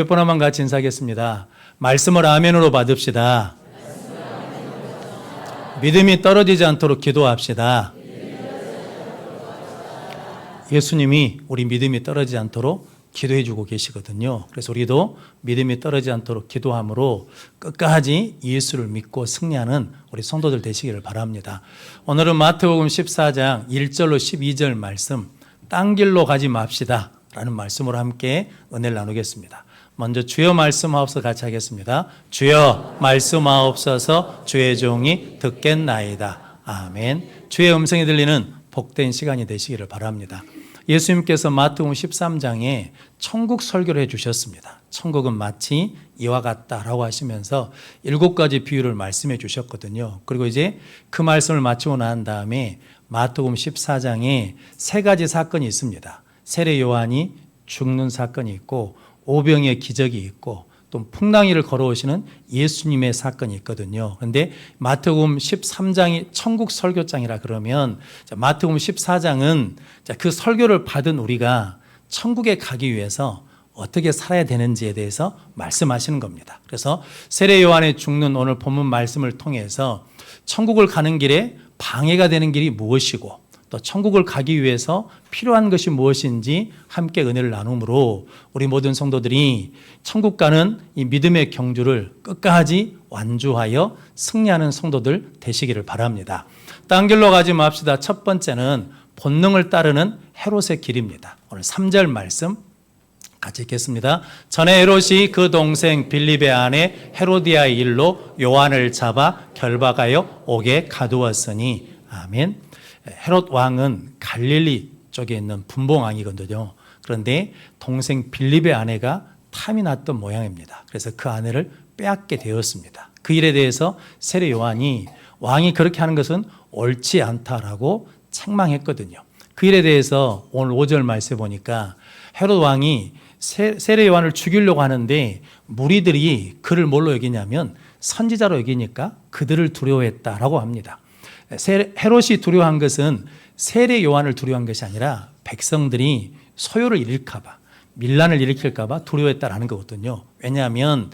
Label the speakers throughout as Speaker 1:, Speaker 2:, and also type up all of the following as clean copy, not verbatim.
Speaker 1: 몇 번 한번 같이 인사하겠습니다. 말씀을 아멘으로 받읍시다. 믿음이 떨어지지 않도록 기도합시다. 예수님이 우리 믿음이 떨어지지 않도록 기도해 주고 계시거든요. 그래서 우리도 믿음이 떨어지지 않도록 기도함으로 끝까지 예수를 믿고 승리하는 우리 성도들 되시기를 바랍니다. 오늘은 마태복음 14장 1절로 12절 말씀, 딴 길로 가지 맙시다 라는 말씀으로 함께 은혜를 나누겠습니다. 먼저 주여 말씀하옵소서 같이 하겠습니다. 주여 말씀하옵소서 주의 종이 듣겠나이다. 아멘. 주의 음성이 들리는 복된 시간이 되시기를 바랍니다. 예수님께서 마태복음 13장에 천국 설교를 해주셨습니다. 천국은 마치 이와 같다라고 하시면서 7가지 비유를 말씀해 주셨거든요. 그리고 이제 그 말씀을 마치고 난 다음에 마태복음 14장에 3가지 사건이 있습니다. 세례 요한이 죽는 사건이 있고 오병의 기적이 있고 또 풍랑이를 걸어오시는 예수님의 사건이 있거든요. 그런데 마태복음 13장이 천국 설교장이라 그러면 마태복음 14장은 그 설교를 받은 우리가 천국에 가기 위해서 어떻게 살아야 되는지에 대해서 말씀하시는 겁니다. 그래서 세례 요한의 죽는 오늘 본문 말씀을 통해서 천국을 가는 길에 방해가 되는 길이 무엇이고 또 천국을 가기 위해서 필요한 것이 무엇인지 함께 은혜를 나눔으로 우리 모든 성도들이 천국 가는 이 믿음의 경주를 끝까지 완주하여 승리하는 성도들 되시기를 바랍니다. 딴 길로 가지 맙시다. 첫 번째는 본능을 따르는 헤롯의 길입니다. 오늘 3절 말씀 같이 읽겠습니다. 전에 헤롯이 그 동생 빌립의 아내 헤로디아의 일로 요한을 잡아 결박하여 옥에 가두었으니 아멘. 헤롯 왕은 갈릴리 쪽에 있는 분봉왕이거든요. 그런데 동생 빌립의 아내가 탐이 났던 모양입니다. 그래서 그 아내를 빼앗게 되었습니다. 그 일에 대해서 세례 요한이 왕이 그렇게 하는 것은 옳지 않다라고 책망했거든요. 그 일에 대해서 오늘 5절 말씀에 보니까 헤롯 왕이 세례 요한을 죽이려고 하는데 무리들이 그를 뭘로 여기냐면 선지자로 여기니까 그들을 두려워했다라고 합니다. 헤롯이 두려워한 것은 세례 요한을 두려워한 것이 아니라 백성들이 소요를 일으킬까 봐, 밀란을 일으킬까 봐 두려워했다라는 거거든요. 왜냐하면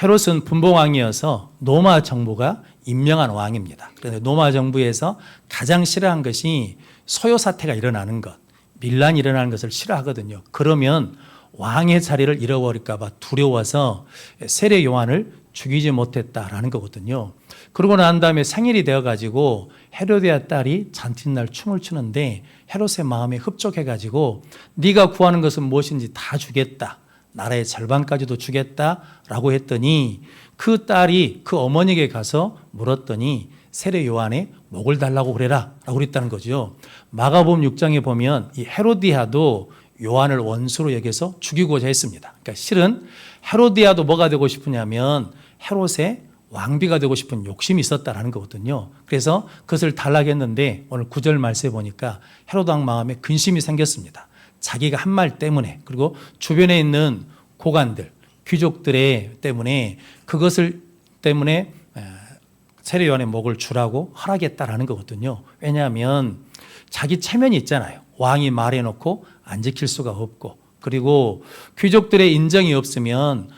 Speaker 1: 헤롯은 분봉왕이어서 로마 정부가 임명한 왕입니다. 그런데 로마 정부에서 가장 싫어한 것이 소요 사태가 일어나는 것, 밀란이 일어나는 것을 싫어하거든요. 그러면 왕의 자리를 잃어버릴까 봐 두려워서 세례 요한을 죽이지 못했다라는 거거든요. 그러고 난 다음에 생일이 되어가지고 헤로디아 딸이 잔칫날 춤을 추는데 헤롯의 마음에 흡족해가지고 네가 구하는 것은 무엇인지 다 주겠다. 나라의 절반까지도 주겠다라고 했더니 그 딸이 그 어머니에게 가서 물었더니 세례 요한의 목을 달라고 그래라 라고 그랬다는 거죠. 마가복음 6장에 보면 이 헤로디아도 요한을 원수로 여겨서 죽이고자 했습니다. 그러니까 실은 헤로디아도 뭐가 되고 싶으냐면 헤롯의 왕비가 되고 싶은 욕심이 있었다라는 거거든요. 그래서 그것을 달라했는데 오늘 9절 말씀에 보니까 헤롯 왕 마음에 근심이 생겼습니다. 자기가 한 말 때문에 그리고 주변에 있는 고관들, 귀족들의 때문에 그것을 때문에 세례 요한의 목을 주라고 허락했다라는 거거든요. 왜냐하면 자기 체면이 있잖아요. 왕이 말해놓고 안 지킬 수가 없고 그리고 귀족들의 인정이 없으면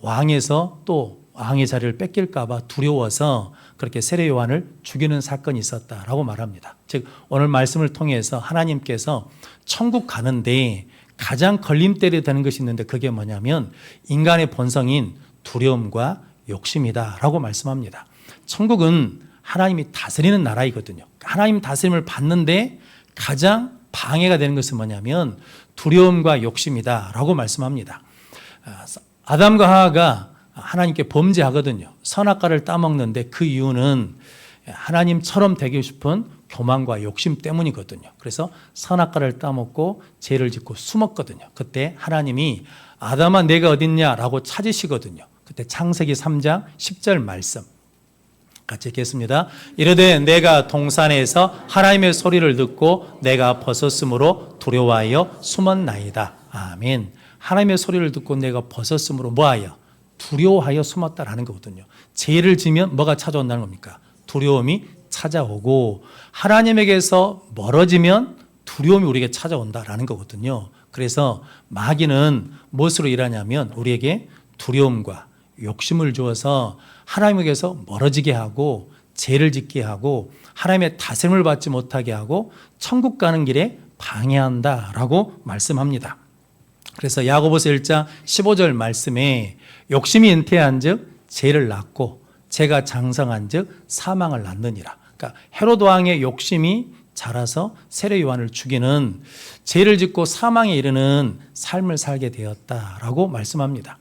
Speaker 1: 왕에서 또 왕의 자리를 뺏길까 봐 두려워서 그렇게 세례 요한을 죽이는 사건이 있었다라고 말합니다. 즉 오늘 말씀을 통해서 하나님께서 천국 가는데 가장 걸림돌이 되는 것이 있는데 그게 뭐냐면 인간의 본성인 두려움과 욕심이다라고 말씀합니다. 천국은 하나님이 다스리는 나라이거든요. 하나님 다스림을 받는데 가장 방해가 되는 것은 뭐냐면 두려움과 욕심이다라고 말씀합니다. 아담과 하와가 하나님께 범죄하거든요. 선악과를 따먹는데 그 이유는 하나님처럼 되고 싶은 교만과 욕심 때문이거든요. 그래서 선악과를 따먹고 죄를 짓고 숨었거든요. 그때 하나님이 아담아 내가 어딨냐라고 찾으시거든요. 그때 창세기 3장 10절 말씀 같이 읽겠습니다. 이르되 내가 동산에서 하나님의 소리를 듣고 내가 벗었으므로 두려워하여 숨었나이다. 아멘. 하나님의 소리를 듣고 내가 벗었으므로 뭐하여? 두려워하여 숨었다라는 거거든요. 죄를 지면 뭐가 찾아온다는 겁니까? 두려움이 찾아오고 하나님에게서 멀어지면 두려움이 우리에게 찾아온다라는 거거든요. 그래서 마귀는 무엇으로 일하냐면 우리에게 두려움과 욕심을 주어서 하나님에게서 멀어지게 하고 죄를 짓게 하고 하나님의 다스림을 받지 못하게 하고 천국 가는 길에 방해한다라고 말씀합니다. 그래서 야고보서 1장 15절 말씀에 욕심이 잉태한 즉 죄를 낳고 죄가 장성한 즉 사망을 낳느니라. 그러니까 헤롯 왕의 욕심이 자라서 세례 요한을 죽이는, 죄를 짓고 사망에 이르는 삶을 살게 되었다라고 말씀합니다.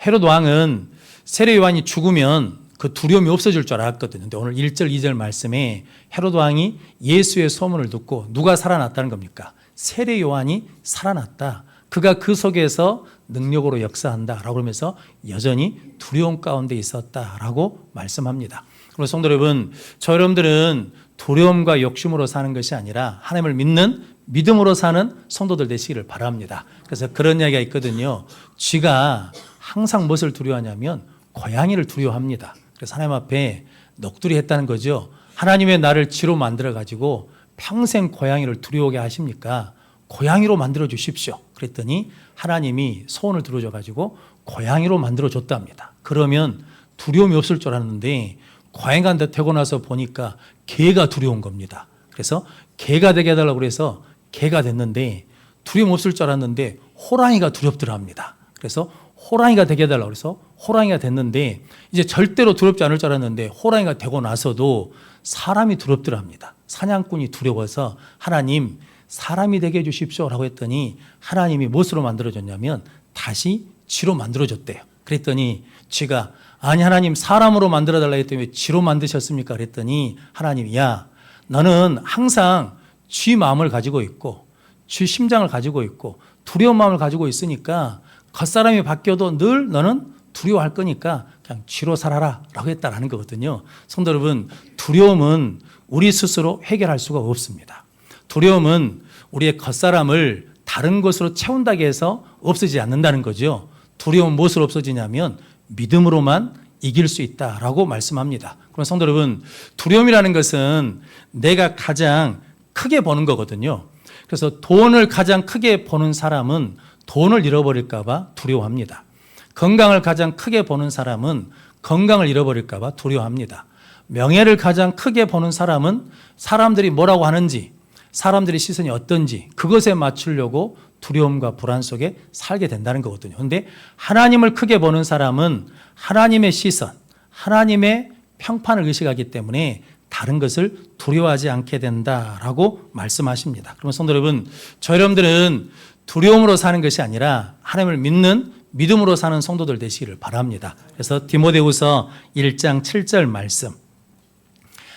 Speaker 1: 헤롯 왕은 세례 요한이 죽으면 그 두려움이 없어질 줄 알았거든요. 근데 오늘 1절 2절 말씀에 헤롯 왕이 예수의 소문을 듣고 누가 살아났다는 겁니까? 세례 요한이 살아났다. 그가 그 속에서 능력으로 역사한다라고 하면서 여전히 두려움 가운데 있었다라고 말씀합니다. 그럼 성도 여러분, 저 여러분들은 두려움과 욕심으로 사는 것이 아니라 하나님을 믿는 믿음으로 사는 성도들 되시기를 바랍니다. 그래서 그런 이야기가 있거든요. 쥐가 항상 무엇을 두려워하냐면 고양이를 두려워합니다. 그래서 하나님 앞에 넋두리 했다는 거죠. 하나님의 나를 쥐로 만들어 가지고 평생 고양이를 두려워하게 하십니까? 고양이로 만들어 주십시오. 그랬더니 하나님이 소원을 들어줘 가지고 고양이로 만들어 줬답니다. 그러면 두려움이 없을 줄 알았는데 고양이가 되고 나서 보니까 개가 두려운 겁니다. 그래서 개가 되게 해달라고 그래서 개가 됐는데 두려움 없을 줄 알았는데 호랑이가 두렵더라 합니다. 그래서 호랑이가 되게 해달라고 그래서 호랑이가 됐는데 이제 절대로 두렵지 않을 줄 알았는데 호랑이가 되고 나서도 사람이 두렵더라 합니다. 사냥꾼이 두려워서 하나님 사람이 되게 해주십시오라고 했더니 하나님이 무엇으로 만들어줬냐면 다시 쥐로 만들어줬대요. 그랬더니 쥐가 아니 하나님 사람으로 만들어달라 했더니 왜 쥐로 만드셨습니까? 그랬더니 하나님이 야 너는 항상 쥐 마음을 가지고 있고 쥐 심장을 가지고 있고 두려운 마음을 가지고 있으니까 겉사람이 바뀌어도 늘 너는 두려워할 거니까 그냥 쥐로 살아라 라고 했다라는 거거든요. 성도 여러분, 두려움은 우리 스스로 해결할 수가 없습니다. 두려움은 우리의 겉사람을 다른 것으로 채운다고 해서 없어지지 않는다는 거죠. 두려움은 무엇으로 없어지냐면 믿음으로만 이길 수 있다라고 말씀합니다. 그럼 성도 여러분, 두려움이라는 것은 내가 가장 크게 버는 거거든요. 그래서 돈을 가장 크게 버는 사람은 돈을 잃어버릴까 봐 두려워합니다. 건강을 가장 크게 버는 사람은 건강을 잃어버릴까 봐 두려워합니다. 명예를 가장 크게 버는 사람은 사람들이 뭐라고 하는지, 사람들의 시선이 어떤지 그것에 맞추려고 두려움과 불안 속에 살게 된다는 거거든요. 그런데 하나님을 크게 보는 사람은 하나님의 시선, 하나님의 평판을 의식하기 때문에 다른 것을 두려워하지 않게 된다라고 말씀하십니다. 그러면 성도 여러분, 저 여러분들은 두려움으로 사는 것이 아니라 하나님을 믿는 믿음으로 사는 성도들 되시기를 바랍니다. 그래서 디모데후서 1장 7절 말씀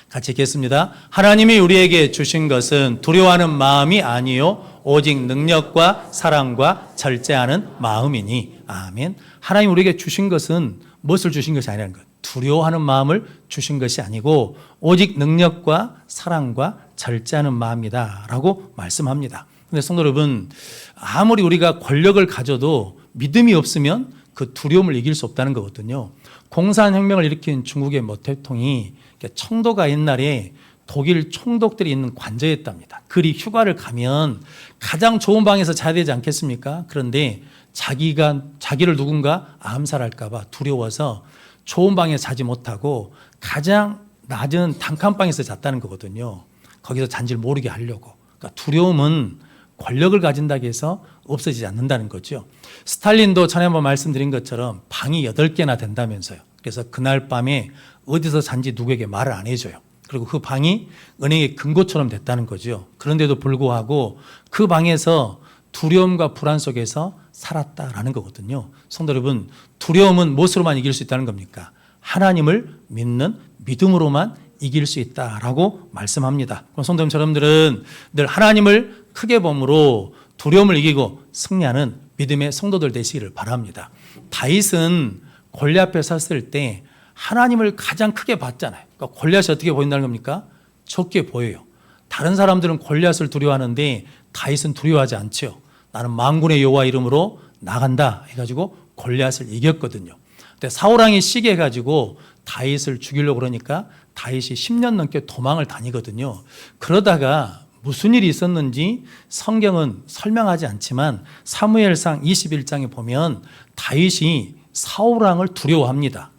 Speaker 1: 같이 읽겠습니다. 하나님이 우리에게 주신 것은 두려워하는 마음이 아니요 오직 능력과 사랑과 절제하는 마음이니. 아멘. 하나님 우리에게 주신 것은 무엇을 주신 것이 아니라는 것. 두려워하는 마음을 주신 것이 아니고 오직 능력과 사랑과 절제하는 마음이다 라고 말씀합니다. 그런데 성도 여러분, 아무리 우리가 권력을 가져도 믿음이 없으면 그 두려움을 이길 수 없다는 거거든요. 공산혁명을 일으킨 중국의 모 대통령이 청도가 옛날에 독일 총독들이 있는 관저였답니다. 그리 휴가를 가면 가장 좋은 방에서 자야 되지 않겠습니까? 그런데 자기를 누군가 암살할까 봐 두려워서 좋은 방에 자지 못하고 가장 낮은 단칸방에서 잤다는 거거든요. 거기서 잔지를 모르게 하려고. 그러니까 두려움은 권력을 가진다고 해서 없어지지 않는다는 거죠. 스탈린도 전에 한번 말씀드린 것처럼 방이 8개나 된다면서요. 그래서 그날 밤에 어디서 잔지 누구에게 말을 안 해줘요. 그리고 그 방이 은행의 금고처럼 됐다는 거죠. 그런데도 불구하고 그 방에서 두려움과 불안 속에서 살았다라는 거거든요. 성도 여러분, 두려움은 무엇으로만 이길 수 있다는 겁니까? 하나님을 믿는 믿음으로만 이길 수 있다라고 말씀합니다. 그럼 성도 여러분들은 늘 하나님을 크게 범으로 두려움을 이기고 승리하는 믿음의 성도들 되시기를 바랍니다. 다윗은 골리앗 앞에 섰을 때 하나님을 가장 크게 봤잖아요. 그러니까 골리앗이 어떻게 보인다는 겁니까? 적게 보여요. 다른 사람들은 골리앗을 두려워하는데 다윗은 두려워하지 않죠. 나는 만군의 여호와 이름으로 나간다 해가지고 골리앗을 이겼거든요. 근데 사울왕이 시기해가지고 다윗을 죽이려고 그러니까 다윗이 10년 넘게 도망을 다니거든요. 그러다가 무슨 일이 있었는지 성경은 설명하지 않지만 사무엘상 21장에 보면 다윗이 사울왕을 두려워합니다.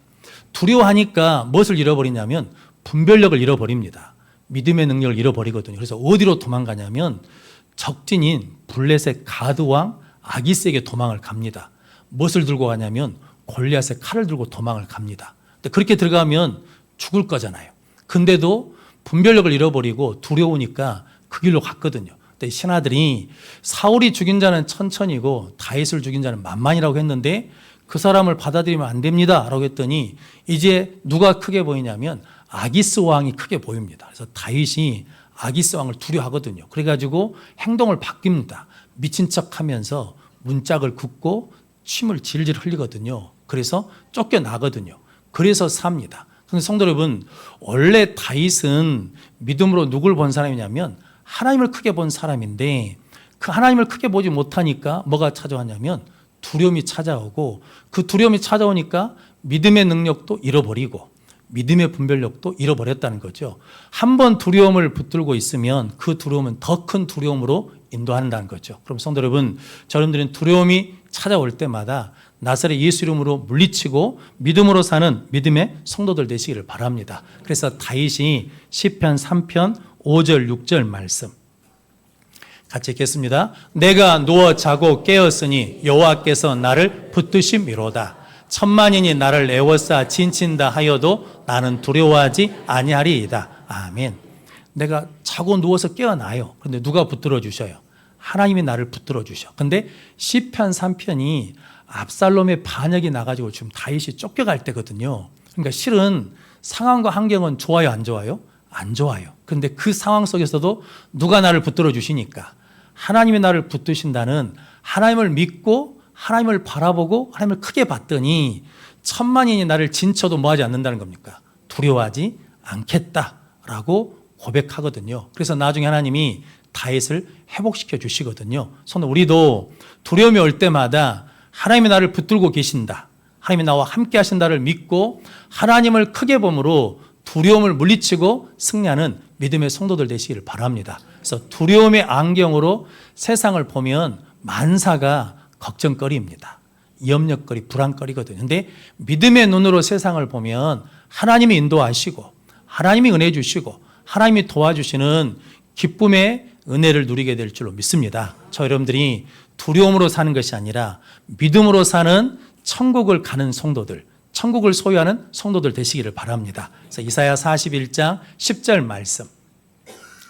Speaker 1: 두려워하니까 무엇을 잃어버리냐면 분별력을 잃어버립니다. 믿음의 능력을 잃어버리거든요. 그래서 어디로 도망가냐면 적진인 블레셋 가드왕 아기스에게 도망을 갑니다. 무엇을 들고 가냐면 골리앗의 칼을 들고 도망을 갑니다. 근데 그렇게 들어가면 죽을 거잖아요. 근데도 분별력을 잃어버리고 두려우니까 그 길로 갔거든요. 근데 신하들이 사울이 죽인 자는 천천히고 다윗을 죽인 자는 만만이라고 했는데 그 사람을 받아들이면 안 됩니다 라고 했더니 이제 누가 크게 보이냐면 아기스 왕이 크게 보입니다. 그래서 다윗이 아기스 왕을 두려워하거든요. 그래가지고 행동을 바뀝니다. 미친 척하면서 문짝을 긋고 침을 질질 흘리거든요. 그래서 쫓겨나거든요. 그래서 삽니다. 그런데 성도 여러분, 원래 다윗은 믿음으로 누굴 본 사람이냐면 하나님을 크게 본 사람인데 그 하나님을 크게 보지 못하니까 뭐가 찾아왔냐면 두려움이 찾아오고 그 두려움이 찾아오니까 믿음의 능력도 잃어버리고 믿음의 분별력도 잃어버렸다는 거죠. 한 번 두려움을 붙들고 있으면 그 두려움은 더 큰 두려움으로 인도한다는 거죠. 그럼 성도 여러분, 저러분들은 두려움이 찾아올 때마다 나사렛 예수 이름으로 물리치고 믿음으로 사는 믿음의 성도들 되시기를 바랍니다. 그래서 다윗이 시편 3편 5절 6절 말씀 같이 읽겠습니다. 내가 누워 자고 깨었으니 여호와께서 나를 붙드심이로다. 천만인이 나를 애워싸 진친다 하여도 나는 두려워하지 아니하리이다. 아멘. 내가 자고 누워서 깨어나요. 그런데 누가 붙들어 주셔요? 하나님이 나를 붙들어 주셔. 근데 시편 3편이 압살롬의 반역이 나가지고 지금 다윗이 쫓겨갈 때거든요. 그러니까 실은 상황과 환경은 좋아요, 안 좋아요? 안 좋아요. 그런데 그 상황 속에서도 누가 나를 붙들어 주시니까 하나님이 나를 붙드신다는 하나님을 믿고 하나님을 바라보고 하나님을 크게 봤더니 천만인이 나를 진쳐도 뭐하지 않는다는 겁니까? 두려워하지 않겠다라고 고백하거든요. 그래서 나중에 하나님이 다윗을 회복시켜 주시거든요. 손은 우리도 두려움이 올 때마다 하나님이 나를 붙들고 계신다, 하나님이 나와 함께 하신다를 믿고 하나님을 크게 봄으로 두려움을 물리치고 승리하는 믿음의 성도들 되시기를 바랍니다. 그래서 두려움의 안경으로 세상을 보면 만사가 걱정거리입니다. 염려거리, 불안거리거든요. 근데 믿음의 눈으로 세상을 보면 하나님이 인도하시고 하나님이 은혜 주시고 하나님이 도와주시는 기쁨의 은혜를 누리게 될 줄로 믿습니다. 저 여러분들이 두려움으로 사는 것이 아니라 믿음으로 사는 천국을 가는 성도들, 천국을 소유하는 성도들 되시기를 바랍니다. 그래서 이사야 41장 10절 말씀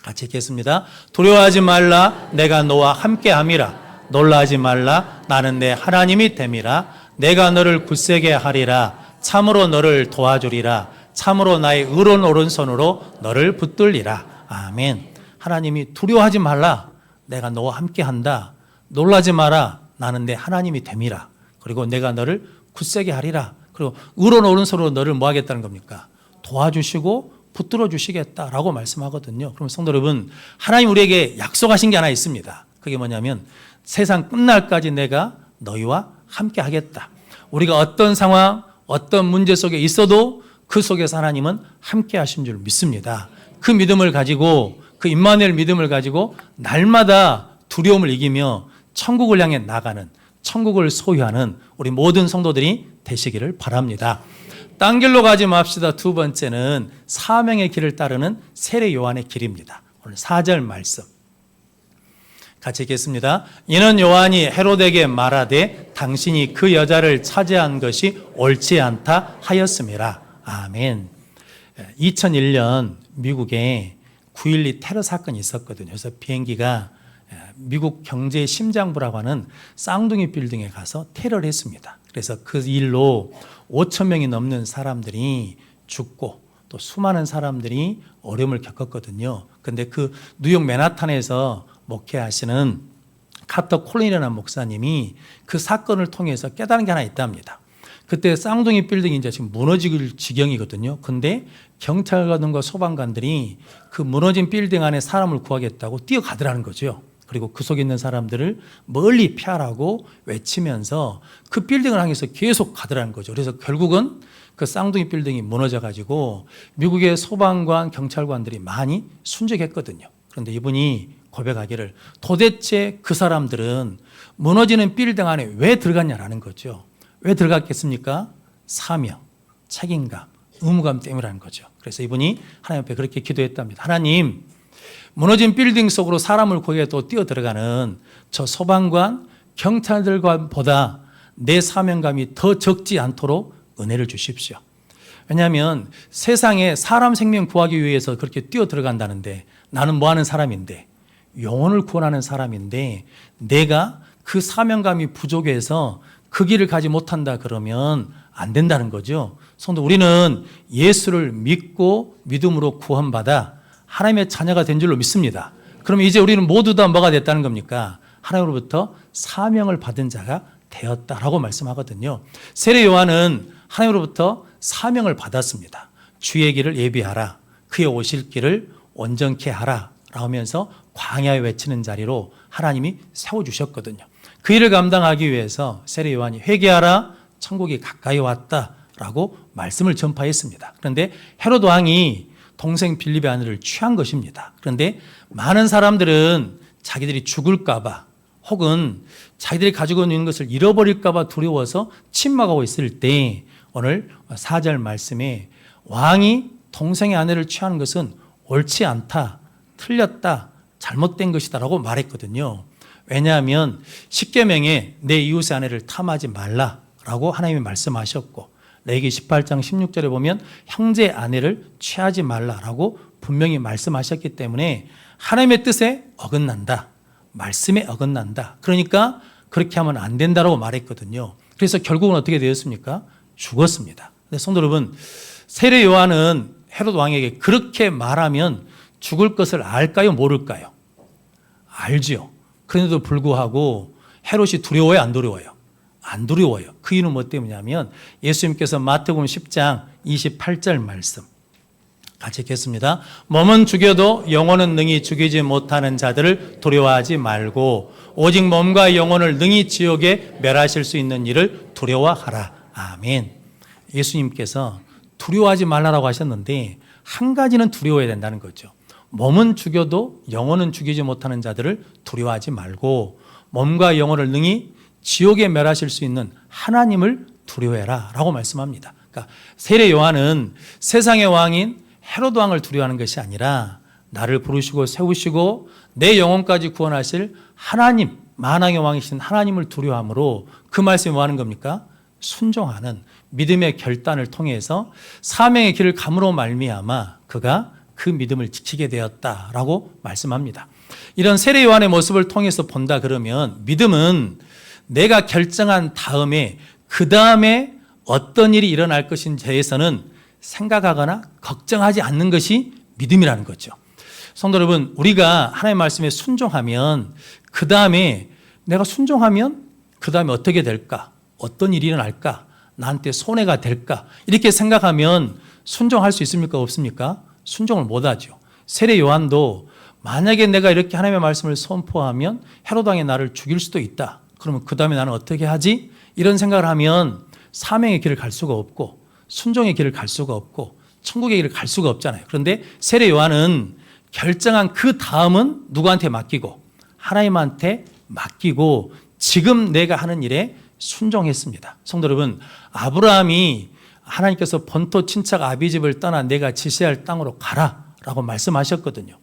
Speaker 1: 같이 읽겠습니다. 두려워하지 말라, 내가 너와 함께함이라. 놀라지 말라, 나는 내 하나님이 됨이라. 내가 너를 굳세게 하리라. 참으로 너를 도와주리라. 참으로 나의 의로운 오른손으로 너를 붙들리라. 아멘. 하나님이 두려워하지 말라, 내가 너와 함께한다. 놀라지 마라, 나는 내 하나님이 됨이라. 그리고 내가 너를 굳세게 하리라. 그리고 의로운 오른손으로 너를 뭐 하겠다는 겁니까? 도와주시고 붙들어 주시겠다라고 말씀하거든요. 그럼 성도 여러분, 하나님 우리에게 약속하신 게 하나 있습니다. 그게 뭐냐면 세상 끝날까지 내가 너희와 함께 하겠다. 우리가 어떤 상황, 어떤 문제 속에 있어도 그 속에서 하나님은 함께 하신 줄 믿습니다. 그 믿음을 가지고, 그 임마누엘 믿음을 가지고 날마다 두려움을 이기며 천국을 향해 나가는, 천국을 소유하는 우리 모든 성도들이 되시기를 바랍니다. 딴 길로 가지 맙시다. 두 번째는 사명의 길을 따르는 세례 요한의 길입니다. 오늘 4절 말씀 같이 읽겠습니다. 이는 요한이 헤롯에게 말하되 당신이 그 여자를 차지한 것이 옳지 않다 하였음이라. 아멘. 2001년 미국에 9.12 테러 사건이 있었거든요. 그래서 비행기가 미국 경제의 심장부라고 하는 쌍둥이 빌딩에 가서 테러를 했습니다. 그래서 그 일로 5천 명이 넘는 사람들이 죽고 또 수많은 사람들이 어려움을 겪었거든요. 그런데 그 뉴욕 맨하탄에서 목회하시는 카터 콜린이라는 목사님이 그 사건을 통해서 깨달은 게 하나 있답니다. 그때 쌍둥이 빌딩이 이제 지금 무너질 지경이거든요. 근데 경찰관과 소방관들이 그 무너진 빌딩 안에 사람을 구하겠다고 뛰어가더라는 거죠. 그리고 그 속에 있는 사람들을 멀리 피하라고 외치면서 그 빌딩을 향해서 계속 가더라는 거죠. 그래서 결국은 그 쌍둥이 빌딩이 무너져 가지고 미국의 소방관, 경찰관들이 많이 순직했거든요. 그런데 이분이 고백하기를 도대체 그 사람들은 무너지는 빌딩 안에 왜 들어갔냐라는 거죠. 왜 들어갔겠습니까? 사명, 책임감, 의무감 때문이라는 거죠. 그래서 이분이 하나님 앞에 그렇게 기도했답니다. 하나님, 무너진 빌딩 속으로 사람을 구해 또 뛰어 들어가는 저 소방관, 경찰들보다 내 사명감이 더 적지 않도록 은혜를 주십시오. 왜냐하면 세상에 사람 생명 구하기 위해서 그렇게 뛰어 들어간다는데 나는 뭐 하는 사람인데 영혼을 구원하는 사람인데 내가 그 사명감이 부족해서 그 길을 가지 못한다 그러면 안 된다는 거죠. 성도, 우리는 예수를 믿고 믿음으로 구원받아 하나님의 자녀가 된 줄로 믿습니다. 그러면 이제 우리는 모두 다 뭐가 됐다는 겁니까? 하나님으로부터 사명을 받은 자가 되었다라고 말씀하거든요. 세례 요한은 하나님으로부터 사명을 받았습니다. 주의 길을 예비하라, 그의 오실 길을 온전케 하라 라면서 광야에 외치는 자리로 하나님이 세워주셨거든요. 그 일을 감당하기 위해서 세례 요한이 회개하라, 천국이 가까이 왔다라고 말씀을 전파했습니다. 그런데 헤롯 왕이 동생 빌립의 아내를 취한 것입니다. 그런데 많은 사람들은 자기들이 죽을까 봐 혹은 자기들이 가지고 있는 것을 잃어버릴까 봐 두려워서 침묵하고 있을 때 오늘 4절 말씀에 왕이 동생의 아내를 취하는 것은 옳지 않다, 틀렸다, 잘못된 것이다 라고 말했거든요. 왜냐하면 십계명에 내 이웃의 아내를 탐하지 말라라고 하나님이 말씀하셨고 레위기 18장 16절에 보면 형제의 아내를 취하지 말라라고 분명히 말씀하셨기 때문에 하나님의 뜻에 어긋난다, 말씀에 어긋난다, 그러니까 그렇게 하면 안 된다라고 말했거든요. 그래서 결국은 어떻게 되었습니까? 죽었습니다. 근데 성도 여러분, 세례 요한은 헤롯 왕에게 그렇게 말하면 죽을 것을 알까요, 모를까요? 알지요. 그런데도 불구하고 헤롯이 두려워요, 안 두려워요? 안 두려워요. 그 이유는 뭐 때문이냐면 예수님께서 마태복음 10장 28절 말씀 같이 읽겠습니다. 몸은 죽여도 영혼은 능히 죽이지 못하는 자들을 두려워하지 말고 오직 몸과 영혼을 능히 지옥에 멸하실 수 있는 일을 두려워하라. 아멘. 예수님께서 두려워하지 말라고 하셨는데 한 가지는 두려워해야 된다는 거죠. 몸은 죽여도 영혼은 죽이지 못하는 자들을 두려워하지 말고 몸과 영혼을 능히 지옥에 멸하실 수 있는 하나님을 두려워해라 라고 말씀합니다. 그러니까 세례 요한은 세상의 왕인 헤롯 왕을 두려워하는 것이 아니라 나를 부르시고 세우시고 내 영혼까지 구원하실 하나님, 만왕의 왕이신 하나님을 두려워함으로 그 말씀이 뭐 하는 겁니까? 순종하는 믿음의 결단을 통해서 사명의 길을 감으로 말미암아 그가 그 믿음을 지키게 되었다라고 말씀합니다. 이런 세례 요한의 모습을 통해서 본다 그러면 믿음은 내가 결정한 다음에 그 다음에 어떤 일이 일어날 것인지에 대해서는 생각하거나 걱정하지 않는 것이 믿음이라는 거죠. 성도 여러분, 우리가 하나님의 말씀에 순종하면 그 다음에 내가 순종하면 그 다음에 어떻게 될까? 어떤 일이 일어날까? 나한테 손해가 될까? 이렇게 생각하면 순종할 수 있습니까? 없습니까? 순종을 못하죠. 세례 요한도 만약에 내가 이렇게 하나님의 말씀을 선포하면 헤롯 왕이 나를 죽일 수도 있다. 그러면 그 다음에 나는 어떻게 하지? 이런 생각을 하면 사명의 길을 갈 수가 없고 순종의 길을 갈 수가 없고 천국의 길을 갈 수가 없잖아요. 그런데 세례 요한은 결정한 그 다음은 누구한테 맡기고 하나님한테 맡기고 지금 내가 하는 일에 순종했습니다. 성도 여러분, 아브라함이 하나님께서 본토 친척 아비집을 떠나 내가 지시할 땅으로 가라라고 말씀하셨거든요.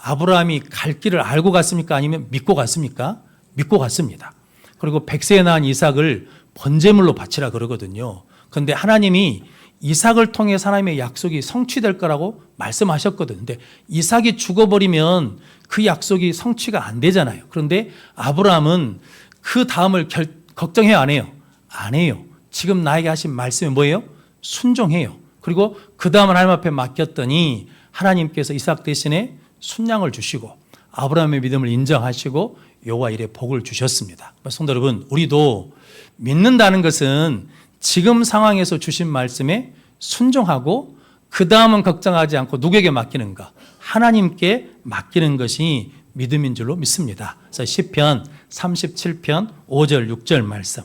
Speaker 1: 아브라함이 갈 길을 알고 갔습니까? 아니면 믿고 갔습니까? 믿고 갔습니다. 그리고 백세에 낳은 이삭을 번제물로 바치라 그러거든요. 그런데 하나님이 이삭을 통해 하나님의 약속이 성취될 거라고 말씀하셨거든요. 근데 이삭이 죽어버리면 그 약속이 성취가 안 되잖아요. 그런데 아브라함은 그 다음을 걱정해요, 안 해요? 안 해요. 지금 나에게 하신 말씀이 뭐예요? 순종해요. 그리고 그 다음은 하나님 앞에 맡겼더니 하나님께서 이삭 대신에 순양을 주시고 아브라함의 믿음을 인정하시고 여호와 일에 복을 주셨습니다. 성도 여러분, 우리도 믿는다는 것은 지금 상황에서 주신 말씀에 순종하고 그 다음은 걱정하지 않고 누구에게 맡기는가? 하나님께 맡기는 것이 믿음인 줄로 믿습니다. 그래서 시편 37편 5절 6절 말씀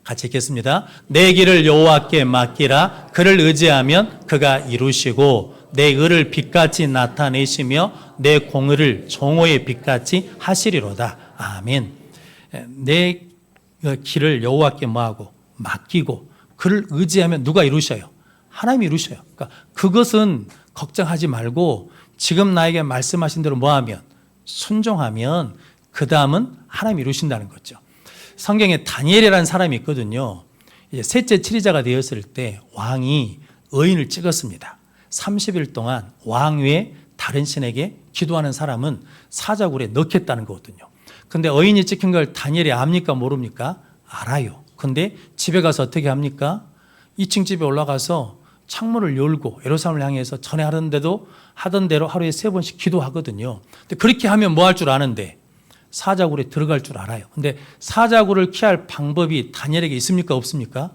Speaker 1: 같이 읽겠습니다. 내 길을 여호와께 맡기라. 그를 의지하면 그가 이루시고 내 의를 빛같이 나타내시며 내 공의를 정오의 빛같이 하시리로다. 아멘. 내 길을 여호와께 뭐하고 맡기고 그를 의지하면 누가 이루셔요? 하나님이 이루셔요. 그러니까 그것은 걱정하지 말고 지금 나에게 말씀하신 대로 뭐하면 순종하면 그 다음은 하나님이 이루신다는 거죠. 성경에 다니엘이라는 사람이 있거든요. 이제 셋째 치리자가 되었을 때 왕이 의인을 찍었습니다. 30일 동안 왕 외에 다른 신에게 기도하는 사람은 사자굴에 넣겠다는 거거든요. 근데 의인이 찍힌 걸 다니엘이 압니까 모릅니까? 알아요. 근데 집에 가서 어떻게 합니까? 2층 집에 올라가서 창문을 열고 예루살렘을 향해서 전에 하던 대로 하루에 3번씩 기도하거든요. 근데 그렇게 하면 뭐 할 줄 아는데 사자굴에 들어갈 줄 알아요. 근데 사자굴을 피할 방법이 다니엘에게 있습니까? 없습니까?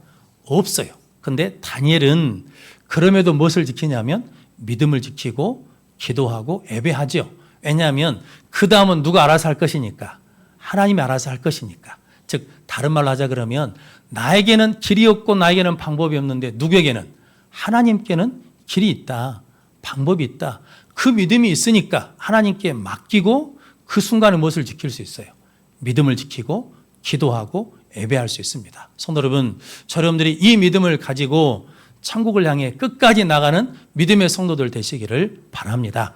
Speaker 1: 없어요. 근데 다니엘은 그럼에도 무엇을 지키냐면 믿음을 지키고 기도하고 예배하죠. 왜냐하면 그 다음은 누가 알아서 할 것이니까. 하나님이 알아서 할 것이니까. 즉 다른 말로 하자 그러면 나에게는 길이 없고 나에게는 방법이 없는데 누구에게는? 하나님께는 길이 있다. 방법이 있다. 그 믿음이 있으니까 하나님께 맡기고 그 순간에 무엇을 지킬 수 있어요? 믿음을 지키고 기도하고 예배할 수 있습니다. 성도 여러분, 여러분들이 이 믿음을 가지고 천국을 향해 끝까지 나가는 믿음의 성도들 되시기를 바랍니다.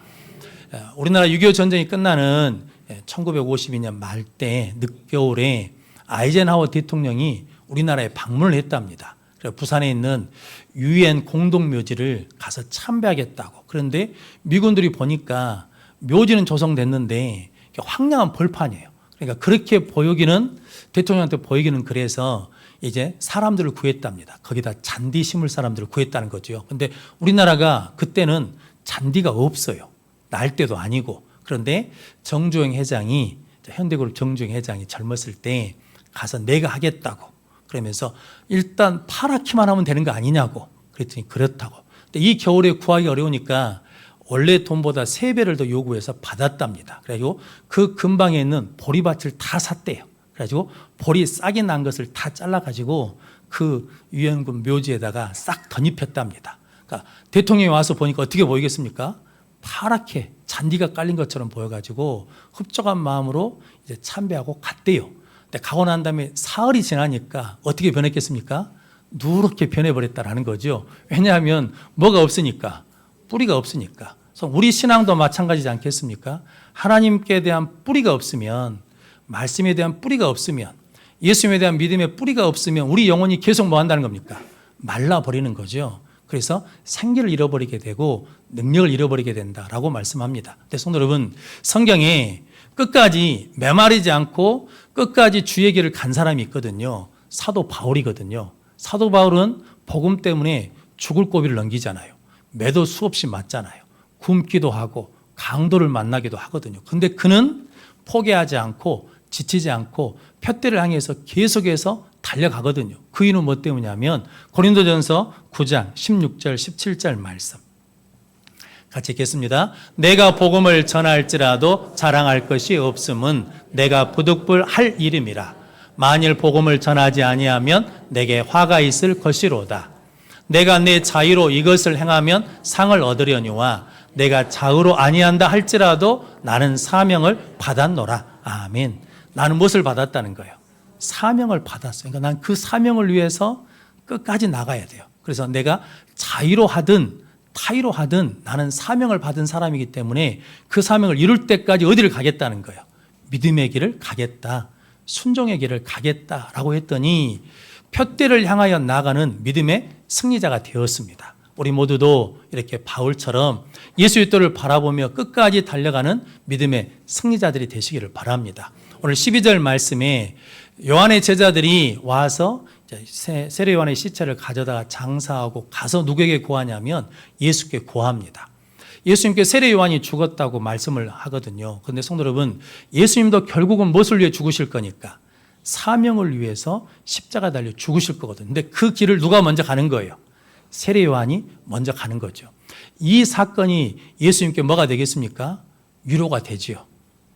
Speaker 1: 우리나라 6.25 전쟁이 끝나는 1952년 말 때 늦겨울에 아이젠하워 대통령이 우리나라에 방문을 했답니다. 그래서 부산에 있는 유엔 공동묘지를 가서 참배하겠다고. 그런데 미군들이 보니까 묘지는 조성됐는데 황량한 벌판이에요. 그러니까 그렇게 보이기는 대통령한테 보이기는 그래서 이제 사람들을 구했답니다. 거기다 잔디 심을 사람들을 구했다는 거죠. 그런데 우리나라가 그때는 잔디가 없어요. 날 때도 아니고. 그런데 정주영 회장이 현대그룹 정주영 회장이 젊었을 때 가서 내가 하겠다고 그러면서 일단 파랗기만 하면 되는 거 아니냐고 그랬더니 그렇다고. 근데 이 겨울에 구하기 어려우니까 원래 돈보다 3배를 더 요구해서 받았답니다. 그래가지고 그 근방에 있는 보리밭을 다 샀대요. 그래가지고 보리 싹이 난 것을 다 잘라가지고 그 유엔군 묘지에다가 싹 덧입혔답니다. 그러니까 대통령이 와서 보니까 어떻게 보이겠습니까? 파랗게 잔디가 깔린 것처럼 보여가지고 흡족한 마음으로 이제 참배하고 갔대요. 근데 가고 난 다음에 사흘이 지나니까 어떻게 변했겠습니까? 누렇게 변해버렸다라는 거죠. 왜냐하면 뭐가 없으니까, 뿌리가 없으니까. 그래서 우리 신앙도 마찬가지지 않겠습니까? 하나님께 대한 뿌리가 없으면, 말씀에 대한 뿌리가 없으면, 예수님에 대한 믿음의 뿌리가 없으면 우리 영혼이 계속 뭐 한다는 겁니까? 말라버리는 거죠. 그래서 생기를 잃어버리게 되고 능력을 잃어버리게 된다라고 말씀합니다. 근데 성도 여러분, 성경에 끝까지 메마르지 않고 끝까지 주의 길을 간 사람이 있거든요. 사도 바울이거든요. 사도 바울은 복음 때문에 죽을 고비를 넘기잖아요. 매도 수없이 맞잖아요. 굶기도 하고 강도를 만나기도 하거든요. 근데 그는 포기하지 않고 지치지 않고 푯대를 향해서 계속해서 달려가거든요. 그 이유는 뭐 때문이냐면 고린도전서 9장 16절 17절 말씀 같이 읽겠습니다. 내가 복음을 전할지라도 자랑할 것이 없음은 내가 부득불할 일임이라. 만일 복음을 전하지 아니하면 내게 화가 있을 것이로다. 내가 내 자유로 이것을 행하면 상을 얻으려니와 내가 좌우로 아니한다 할지라도 나는 사명을 받았노라. 아멘. 나는 무엇을 받았다는 거예요? 사명을 받았어요. 그러니까 난 그 사명을 위해서 끝까지 나가야 돼요. 그래서 내가 자유로 하든 타의로 하든 나는 사명을 받은 사람이기 때문에 그 사명을 이룰 때까지 어디를 가겠다는 거예요? 믿음의 길을 가겠다. 순종의 길을 가겠다라고 했더니 푯대를 향하여 나가는 믿음의 승리자가 되었습니다. 우리 모두도 이렇게 바울처럼 예수 그리스도를 바라보며 끝까지 달려가는 믿음의 승리자들이 되시기를 바랍니다. 오늘 12절 말씀에 요한의 제자들이 와서 세례 요한의 시체를 가져다가 장사하고 가서 누구에게 고하냐면 예수께 고합니다. 예수님께 세례 요한이 죽었다고 말씀을 하거든요. 그런데 성도 여러분, 예수님도 결국은 무엇을 위해 죽으실 거니까? 사명을 위해서 십자가 달려 죽으실 거거든요. 근데 그 길을 누가 먼저 가는 거예요? 세례 요한이 먼저 가는 거죠. 이 사건이 예수님께 뭐가 되겠습니까? 위로가 되지요.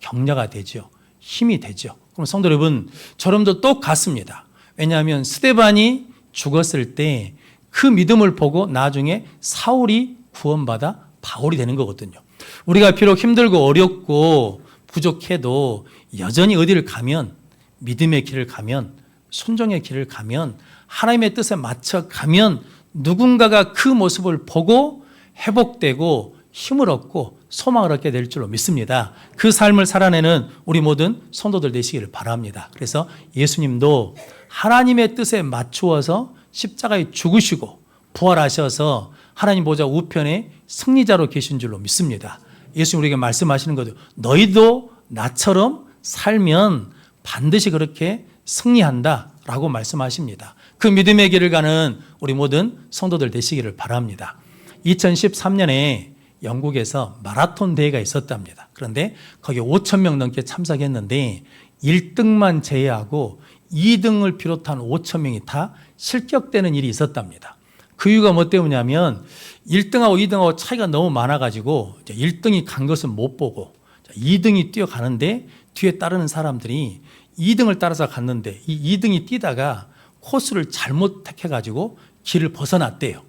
Speaker 1: 격려가 되지요. 힘이 되죠. 그럼 성도 여러분, 저럼도 똑같습니다. 왜냐하면 스데반이 죽었을 때 그 믿음을 보고 나중에 사울이 구원받아 바울이 되는 거거든요. 우리가 비록 힘들고 어렵고 부족해도 여전히 어디를 가면, 믿음의 길을 가면, 순종의 길을 가면, 하나님의 뜻에 맞춰 가면 누군가가 그 모습을 보고 회복되고 힘을 얻고 소망을 얻게 될 줄로 믿습니다. 그 삶을 살아내는 우리 모든 성도들 되시기를 바랍니다. 그래서 예수님도 하나님의 뜻에 맞추어서 십자가에 죽으시고 부활하셔서 하나님 보좌 우편에 승리자로 계신 줄로 믿습니다. 예수님 우리에게 말씀하시는 거죠. 너희도 나처럼 살면 반드시 그렇게 승리한다 라고 말씀하십니다. 그 믿음의 길을 가는 우리 모든 성도들 되시기를 바랍니다. 2013년에 영국에서 마라톤 대회가 있었답니다. 그런데 거기에 5천 명 넘게 참석했는데 1등만 제외하고 2등을 비롯한 5천 명이 다 실격되는 일이 있었답니다. 그 이유가 뭐 때문이냐면 1등하고 2등하고 차이가 너무 많아가지고 1등이 간 것은 못 보고 2등이 뛰어가는데 뒤에 따르는 사람들이 2등을 따라서 갔는데 이 2등이 뛰다가 코스를 잘못 택해가지고 길을 벗어났대요.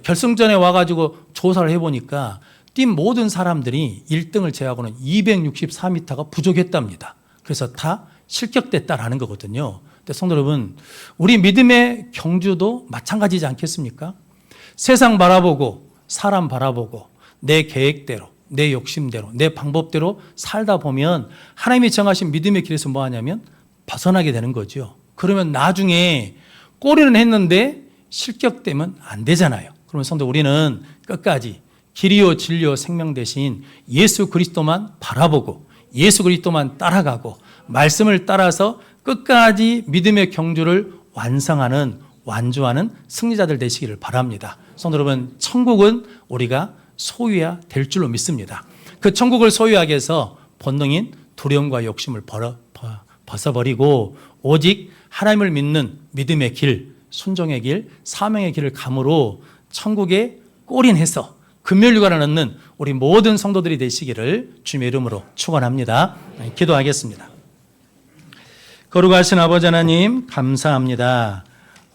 Speaker 1: 결승전에 와가지고 조사를 해보니까 뛴 모든 사람들이 1등을 제외하고는 264m가 부족했답니다. 그래서 다 실격됐다라는 거거든요. 근데 성도 여러분, 우리 믿음의 경주도 마찬가지지 않겠습니까? 세상 바라보고 사람 바라보고 내 계획대로 내 욕심대로 내 방법대로 살다 보면 하나님이 정하신 믿음의 길에서 뭐 하냐면 벗어나게 되는 거죠. 그러면 나중에 꼬리는 했는데 실격되면 안 되잖아요. 그러면 성도 우리는 끝까지 길이요 진리요 생명 대신 예수 그리스도만 바라보고 예수 그리스도만 따라가고 말씀을 따라서 끝까지 믿음의 경주를 완성하는 완주하는 승리자들 되시기를 바랍니다. 성도 여러분, 천국은 우리가 소유해야 될 줄로 믿습니다. 그 천국을 소유하기 위해서 본능인 두려움과 욕심을 벗어버리고 오직 하나님을 믿는 믿음의 길, 순종의 길, 사명의 길을 감으로 천국에 꼬린해서 금멸유관을 얻는 우리 모든 성도들이 되시기를 주님의 이름으로 축원합니다. 기도하겠습니다. 거룩하신 아버지 하나님 감사합니다.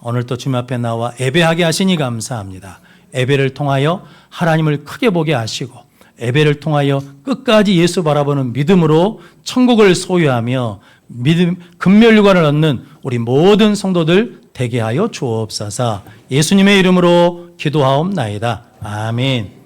Speaker 1: 오늘 또 주님 앞에 나와 예배하게 하시니 감사합니다. 예배를 통하여 하나님을 크게 보게 하시고 예배를 통하여 끝까지 예수 바라보는 믿음으로 천국을 소유하며 믿음 금멸유관을 얻는 우리 모든 성도들 되게 하여 주옵소서. 예수님의 이름으로 기도하옵나이다. 아멘.